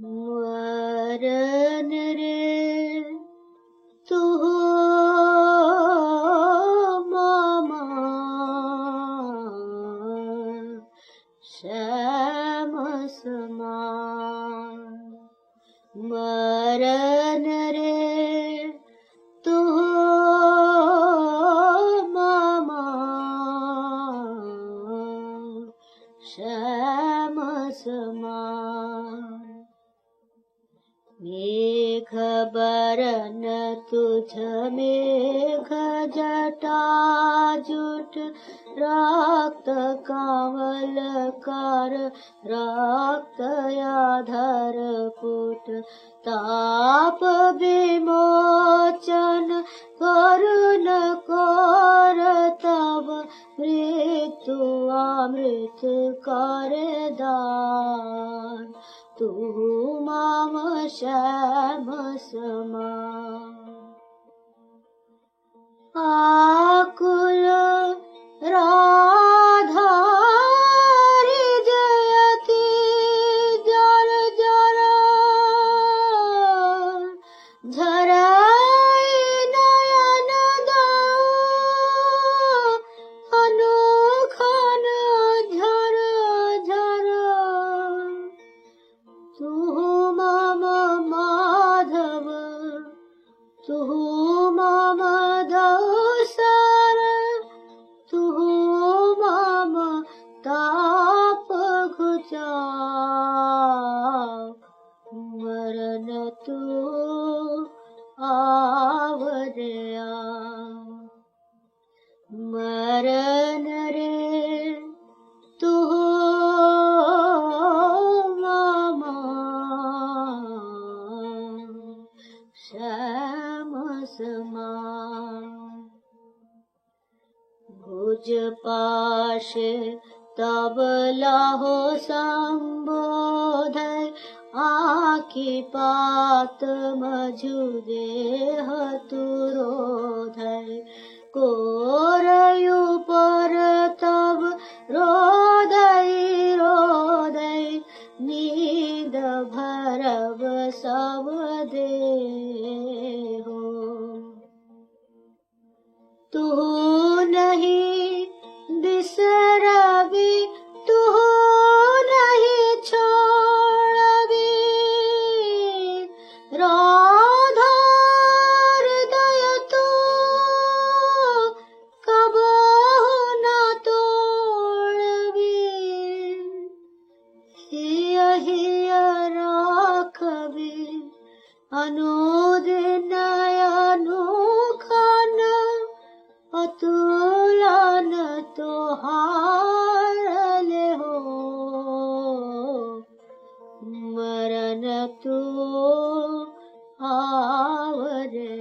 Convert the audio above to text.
मरण रे तू मामा श्याम समान। मरण रे तू मामा श्याम समान। मेघ बरन तुझ मेघ जटा जुट रक्त कावल कर रक्त आधर पुट। ताप विमोचन करुण कर तब मृत्यु अमृत कर दान। तू माम श्याम समान। आकुल राधा हृदयति जर जर झराई नयन दाऊ अनुखन झर झर। तू मम माधव तू मम दौसर तू मम ताप घुचा। मरण तू आवरया। मरण रे तू मामा श्याम समान। भुज पाशे तब लाहो संबोधय आखि पात मझु देह तुरोधय। कोरयु पर तब रोदय रोदय नींद भरब सब देहो। तू नहीं बिसरबी तू नहीं छोड़बी। राधा हृदय तू कबहु न तोड़बी। हिय हिय राखबी अनुदिन अनुखन। अतुलन तोहार ले हो। मरण तू आवरे।